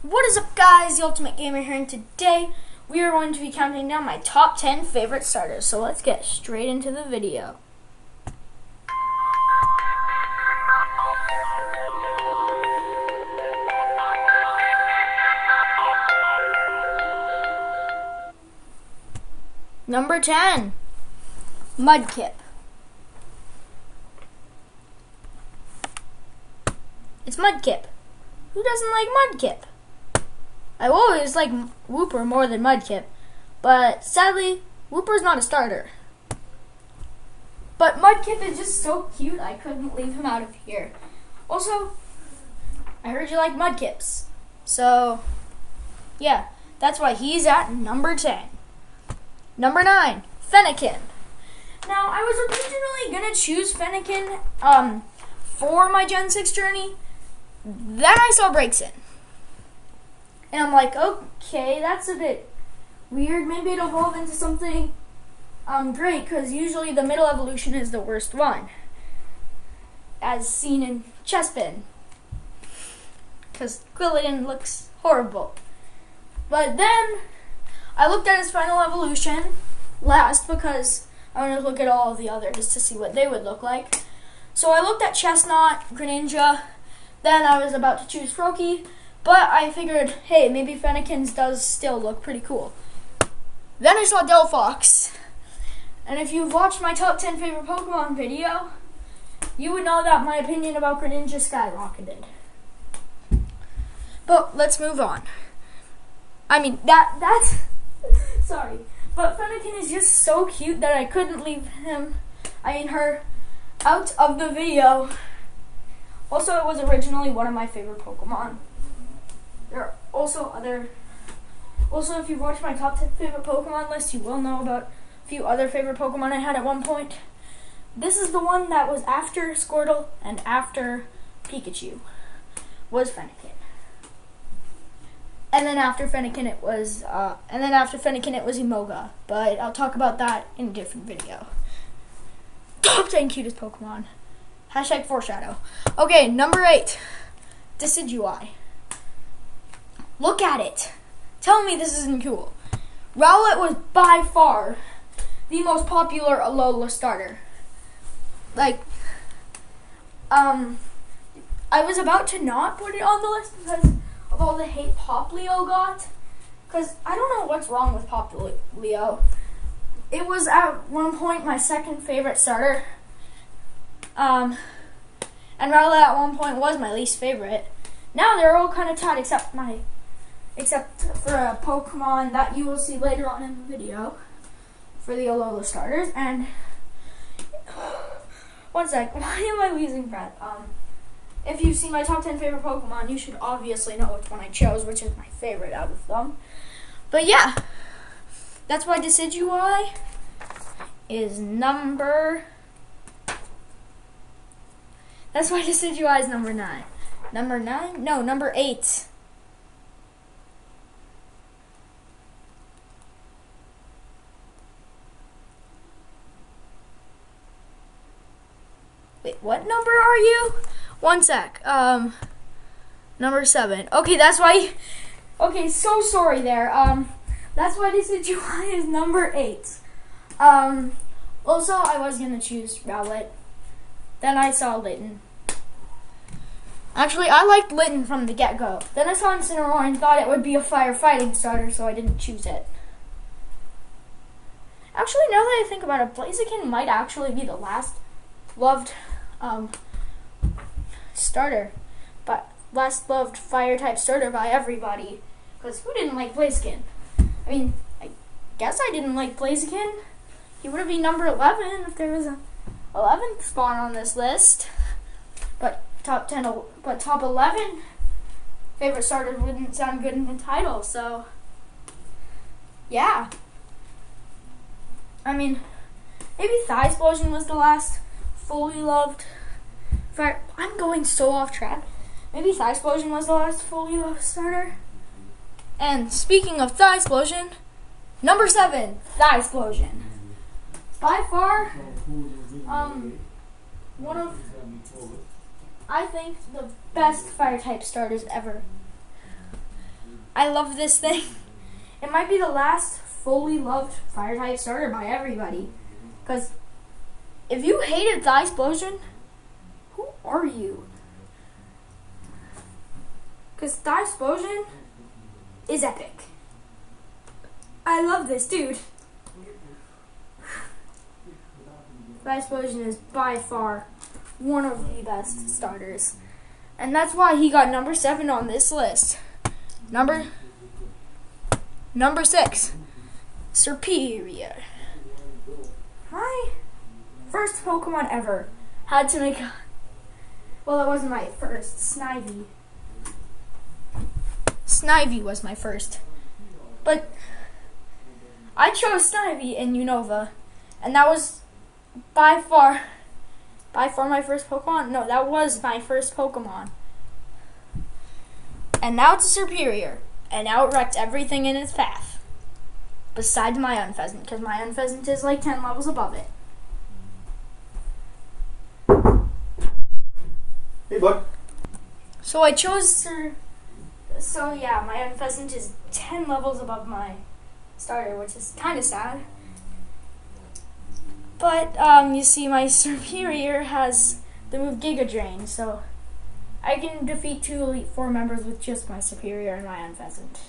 What is up, guys? The Ultimate Gamer here, and today we are going to be counting down my top 10 favorite starters. So let's get straight into the video. Number 10, Mudkip. It's Mudkip. Who doesn't like Mudkip? I always like Wooper more than Mudkip, but sadly, Wooper's not a starter. But Mudkip is just so cute, I couldn't leave him out of here. Also, I heard you like Mudkips, so yeah, that's why he's at number 10. Number 9, Fennekin. Now, I was originally going to choose Fennekin for my Gen 6 journey. Then I saw Braixen. And I'm like, okay, that's a bit weird. Maybe it'll evolve into something great, because usually the middle evolution is the worst one, as seen in Chespin, because Quilladin looks horrible. But then I looked at his final evolution last, because I wanted to look at all of the others to see what they would look like. So I looked at Chestnut, Greninja, then I was about to choose Froakie, but I figured, hey, maybe Fennekin's does still look pretty cool. Then I saw Delphox, and if you've watched my top 10 favorite Pokemon video, you would know that my opinion about Greninja skyrocketed. But let's move on. I mean, that's sorry, but Fennekin is just so cute that I couldn't leave her out of the video. Also, it was originally one of my favorite Pokemon. There are also if you've watched my top 10 favorite Pokemon list, you will know about a few other favorite Pokemon I had at one point. This is the one that was after Squirtle and after Pikachu, was Fennekin. And then after Fennekin it was Emolga, but I'll talk about that in a different video. Top 10 cutest Pokemon. Hashtag foreshadow. Okay, number 8, Decidueye. Look at it. Tell me this isn't cool. Rowlet was by far the most popular Alola starter. Like, I was about to not put it on the list because of all the hate Poplio got. Because I don't know what's wrong with Poplio. It was at one point my second favorite starter. And Rowlet at one point was my least favorite. Now they're all kind of tied except for a Pokemon that you will see later on in the video for the Alola starters. And one sec, why am I losing breath? If you've seen my top 10 favorite Pokemon, you should obviously know which one I chose, which is my favorite out of them. But yeah, that's why Decidueye is number 9. Number 9? No, number 8. Wait, what number are you? One sec. Number 7. Okay, that's why. Okay, so sorry there. That's why Decidueye is number 8. Also, I was gonna choose Rowlet. Then I saw Litten. Actually, I liked Litten from the get-go. Then I saw Incineroar and thought it would be a firefighting starter, so I didn't choose it. Actually, now that I think about it, Blaziken might actually be the last loved last loved fire-type starter by everybody. Because who didn't like Blaziken? I mean, I guess I didn't like Blaziken. He would have been number 11 if there was a 11th spot on this list. But top 11 favorite starter wouldn't sound good in the title, so yeah. I mean, maybe Thigh-Splosion was the last fully loved fire. I'm going so off track. Maybe Thigh-Splosion was the last fully loved starter. And speaking of Thigh-Splosion, number 7, Thigh-Splosion. By far, one of, I think, the best fire type starters ever. I love this thing. It might be the last fully loved fire type starter by everybody. Because if you hated Thysplosion, who are you? Because Thysplosion is epic. I love this dude. Thysplosion is by far one of the best starters. And that's why he got number 7 on this list. Number 6, Serperior. My first Pokemon ever had to make well, it wasn't my first. Snivy. Snivy was my first. But I chose Snivy in Unova. And that was by far my first Pokemon. No, that was my first Pokemon. And now it's a Serperior. And now it wrecked everything in its path. Besides my Unpheasant, because my Unpheasant is like 10 levels above it. Hey, bud. So I chose So yeah, my Unpheasant is 10 levels above my starter, which is kind of sad. But you see, my Serperior has the move Giga Drain, so I can defeat 2 Elite Four members with just my Serperior and my Unpheasant.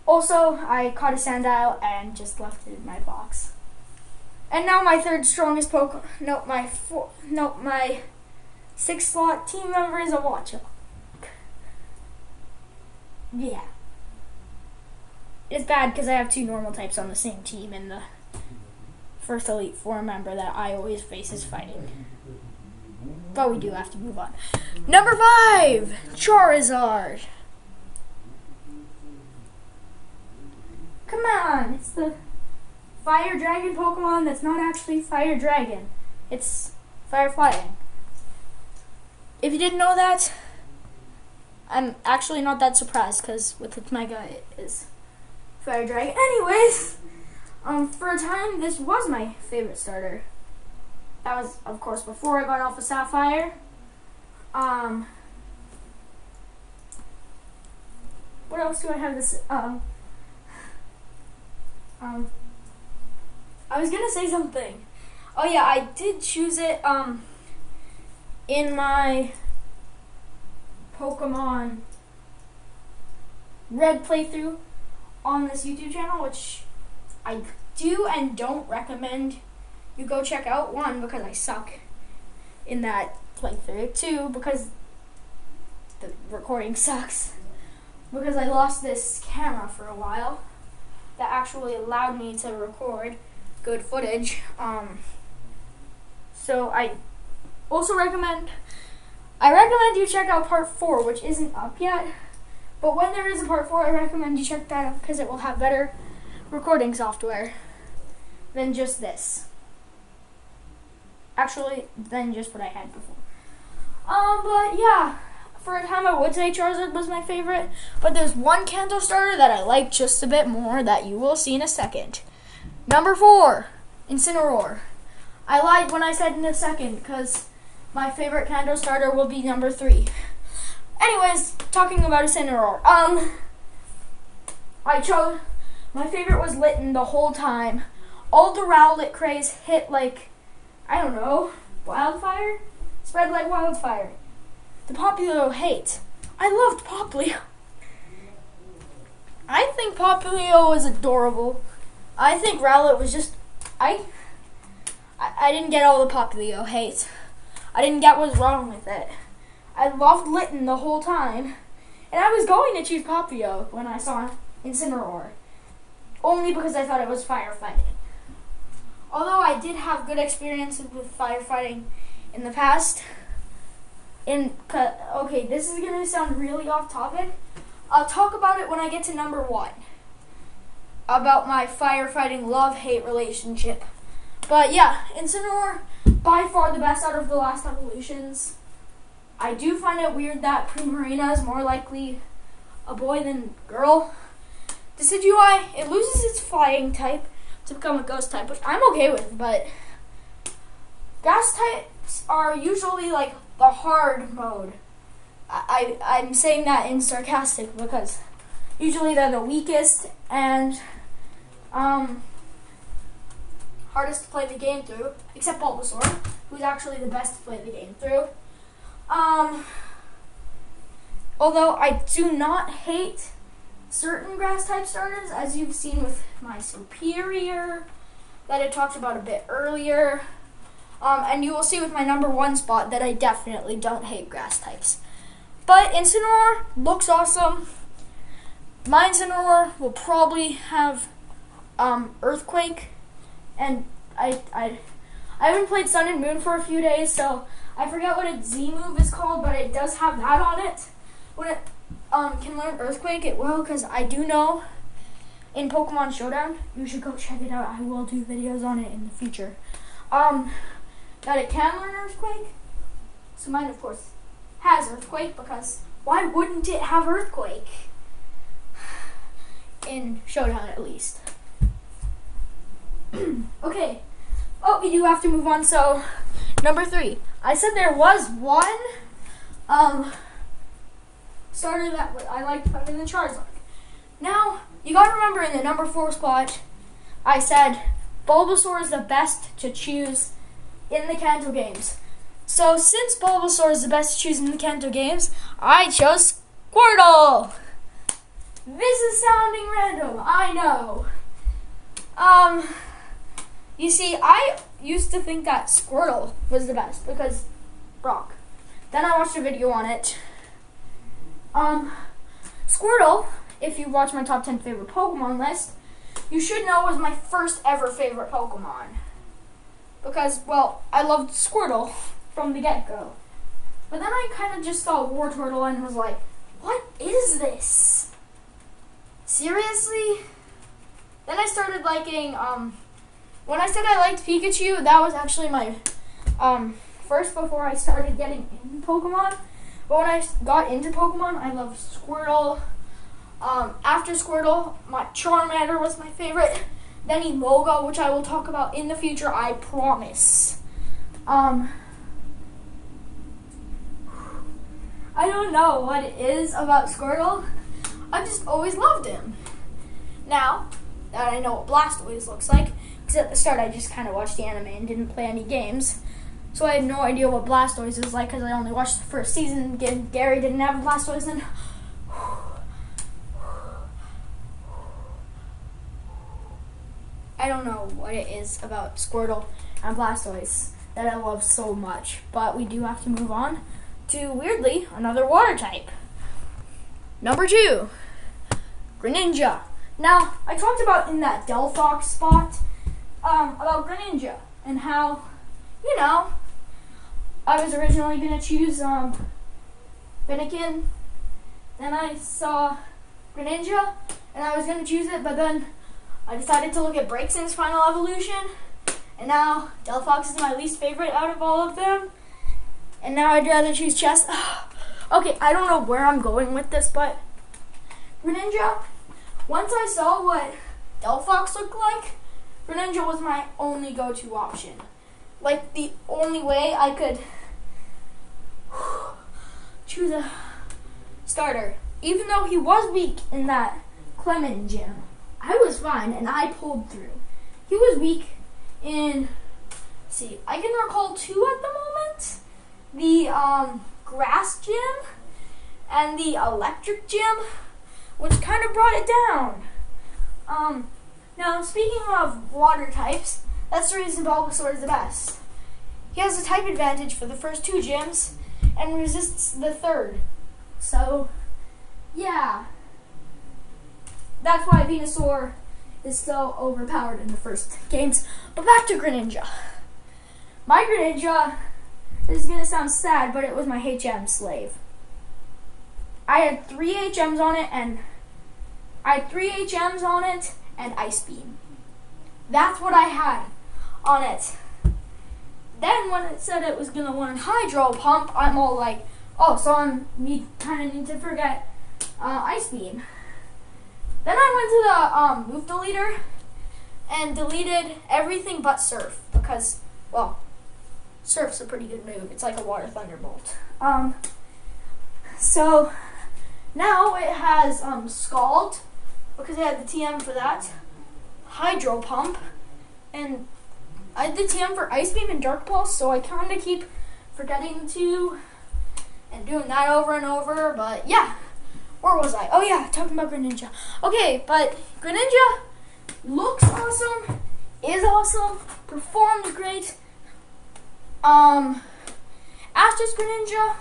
Also, I caught a Sandile and just left it in my box. And now my third strongest Pokemon, my 6th slot team member is a Watchog. Yeah. It's bad because I have 2 normal types on the same team, and the first Elite Four member that I always face is fighting. But we do have to move on. Number 5, Charizard. Come on, it's the Fire Dragon Pokemon that's not actually Fire Dragon. It's Fire Fighting. If you didn't know that, I'm actually not that surprised because with its Mega it is Fire Dragon. Anyways, for a time this was my favorite starter. That was, of course, before I got Alpha Sapphire. What else do I have this? I was gonna say something. Oh yeah, I did choose it in my Pokemon Red playthrough on this YouTube channel, which I do and don't recommend you go check out. 1, because I suck in that playthrough. 2, because the recording sucks. Because I lost this camera for a while that actually allowed me to record good footage. So I also recommend you check out part 4, which isn't up yet. But when there is a part 4, I recommend you check that out because it will have better recording software than just this. Actually, than just what I had before. But yeah, for a time I would say Charizard was my favorite, but there's one Kanto starter that I like just a bit more that you will see in a second. Number 4, Incineroar. I lied when I said in a second because my favorite Kanto starter will be number 3. Anyways, talking about Incineroar. My favorite was Litten the whole time. All the Rowlet craze hit like, I don't know, wildfire? Spread like wildfire. The Popplio hate. I loved Popplio. I think Popplio was adorable. I think Rowlet was just, I didn't get all the Popplio hate. I didn't get what was wrong with it. I loved Litten the whole time. And I was going to choose Popplio when I saw Incineroar. Only because I thought it was firefighting. Although I did have good experiences with firefighting in the past. Okay, this is going to sound really off topic. I'll talk about it when I get to number 1. About my firefighting love-hate relationship. But yeah, Incineroar, by far the best out of the last evolutions. I do find it weird that Primarina is more likely a boy than girl. Decidueye, it loses its flying type to become a ghost type, which I'm okay with, but grass types are usually like the hard mode. I'm saying that in sarcastic because usually they're the weakest and hardest to play the game through, except Bulbasaur, who's actually the best to play the game through. Although I do not hate certain grass type starters, as you've seen with my Superior that I talked about a bit earlier. And you will see with my number 1 spot that I definitely don't hate grass types. But Incineroar looks awesome. My Incineroar will probably have Earthquake, and I haven't played Sun and Moon for a few days, so I forget what its Z move is called, but it does have that on it. When it can learn Earthquake, it will, because I do know in Pokemon Showdown, you should go check it out. I will do videos on it in the future. That it can learn Earthquake. So mine, of course, has Earthquake, because why wouldn't it have Earthquake? In Showdown, at least. Okay. Oh, we do have to move on, so number 3. I said there was one starter that I liked better than Charizard. Now, you gotta remember in the number 4 spot, I said Bulbasaur is the best to choose in the Kanto games. So since Bulbasaur is the best to choose in the Kanto games, I chose Squirtle. This is sounding random, I know. You see, I used to think that Squirtle was the best because Brock. Then I watched a video on it. Squirtle, if you watch my top 10 favorite Pokemon list, you should know was my first ever favorite Pokemon. Because, well, I loved Squirtle from the get-go. But then I kind of just saw Wartortle and was like, what is this? Seriously? Then I started liking, when I said I liked Pikachu, that was actually my, first before I started getting into Pokemon. But when I got into Pokemon, I loved Squirtle. After Squirtle, my Charmander was my favorite. Then Emolga, which I will talk about in the future, I promise. I don't know what it is about Squirtle. I just always loved him. Now that I know what Blastoise looks like, because at the start I just kind of watched the anime and didn't play any games, so I had no idea what Blastoise is like because I only watched the first season. Gary didn't have a Blastoise, and I don't know what it is about Squirtle and Blastoise that I love so much, but we do have to move on to, weirdly, another water type. Number 2, Greninja. Now, I talked about in that Delphox spot about Greninja and how, you know, I was originally going to choose Fennekin. Then I saw Greninja and I was going to choose it, but then I decided to look at Braixen's final evolution, and now Delphox is my least favorite out of all of them. And now I'd rather choose Chess. Okay, I don't know where I'm going with this, but Greninja, once I saw what Delphox looked like, Greninja was my only go-to option. Like, the only way I could choose a starter. Even though he was weak in that Clement gym, I was fine, and I pulled through. He was weak in, see, I can recall 2 at the moment. The grass gym and the electric gym, which kind of brought it down. Now, speaking of water types, that's the reason Bulbasaur is the best. He has a type advantage for the first 2 gyms and resists the 3rd. So, yeah. That's why Venusaur is so overpowered in the first games. But back to Greninja. My Greninja, this is going to sound sad, but it was my HM slave. I had 3 HMs on it, and Ice Beam. That's what I had on it. Then when it said it was going to learn Hydro Pump, I'm all like, oh, so we kind of need to forget Ice Beam. Then I went to the move deleter and deleted everything but Surf because, well, Surf's a pretty good move. It's like a Water Thunderbolt. So now it has Scald, because I had the TM for that, Hydro Pump, and I had the TM for Ice Beam and Dark Pulse, so I kind of keep forgetting to and doing that over and over, but yeah. Where was I? Oh yeah, talking about Greninja. Okay, but Greninja looks awesome, is awesome, performs great. Asterisk Greninja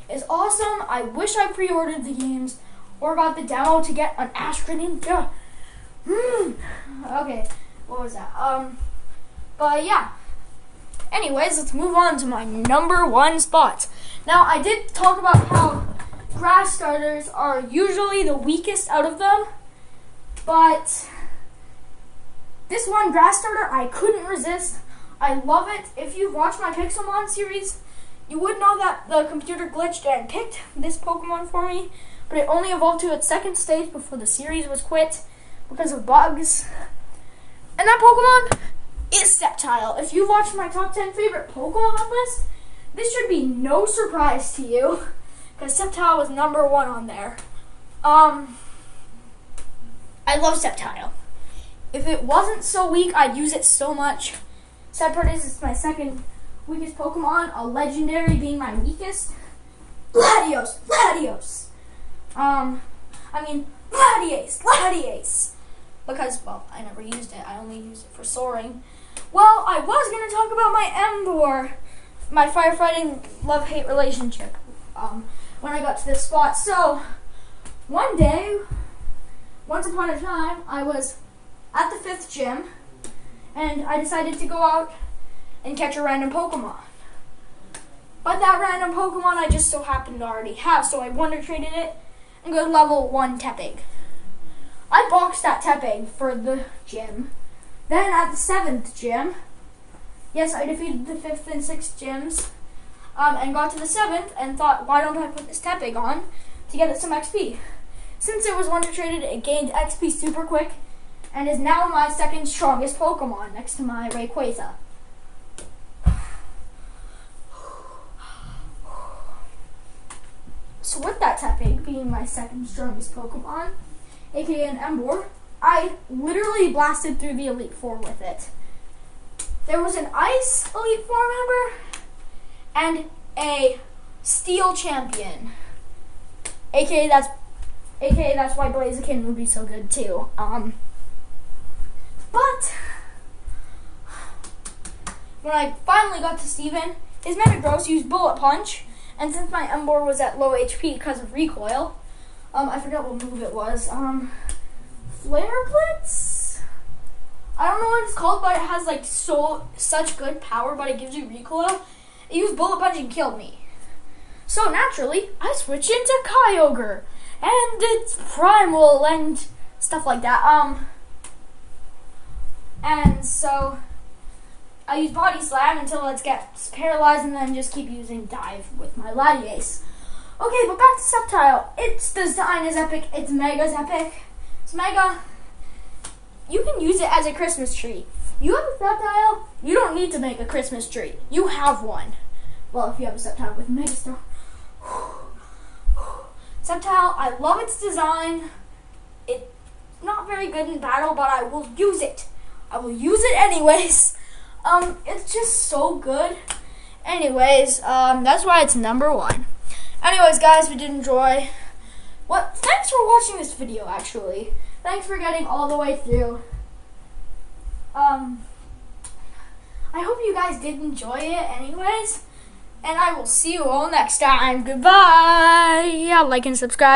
is awesome. I wish I pre-ordered the games or got the demo to get an Ash Greninja. Okay, what was that? But yeah. Anyways, let's move on to my number one spot. Now, I did talk about how grass starters are usually the weakest out of them, but this one grass starter I couldn't resist. I love it. If you've watched my Pixelmon series, you would know that the computer glitched and picked this Pokemon for me, but it only evolved to its second stage before the series was quit because of bugs. And that Pokemon is Sceptile. If you've watched my top 10 favorite Pokemon list, this should be no surprise to you, because Sceptile was number one on there. I love Sceptile. If it wasn't so weak, I'd use it so much. Sceptile is my second weakest Pokemon, a legendary being my weakest. Latios! Latias! Because, well, I never used it. I only used it for soaring. Well, I was going to talk about my Emboar, my firefighting love-hate relationship, when I got to this spot. So, one day, once upon a time, I was at the 5th gym, and I decided to go out and catch a random Pokemon. But that random Pokemon I just so happened to already have, so I Wonder Traded it and got level 1 Tepig. I boxed that Tepig for the gym. Then at the 7th gym, yes, I defeated the 5th and 6th gyms, and got to the 7th and thought, why don't I put this Tepig on to get it some XP? Since it was Wonder Traded, it gained XP super quick and is now my second strongest Pokemon next to my Rayquaza. So with that Tepig being my second strongest Pokemon, aka an Emboar, I literally blasted through the Elite Four with it. There was an Ice Elite Four member and a Steel Champion, aka that's why Blaziken would be so good too. But when I finally got to Steven, his Metagross used Bullet Punch, and since my Emboar was at low HP because of recoil, I forgot what move it was. Flare Blitz? I don't know what it's called, but it has like such good power, but it gives you recoil. It used Bullet Punch and killed me. So naturally, I switched into Kyogre, and its Primal and stuff like that. And so I use Body Slam until it gets paralyzed, and then just keep using Dive with my Latias. Okay, but back to Sceptile. Its design is epic. Its Mega's epic. It's Mega. You can use it as a Christmas tree. You have a Sceptile, you don't need to make a Christmas tree. You have one. Well, if you have a Sceptile with Megastar. Sceptile, I love its design. It's not very good in battle, but I will use it. I will use it anyways. It's just so good. Anyways, that's why it's number one. Anyways, guys, we did enjoy. Thanks for watching this video, actually. Thanks for getting all the way through. I hope you guys did enjoy it anyways. And I will see you all next time. Goodbye. Yeah, like and subscribe.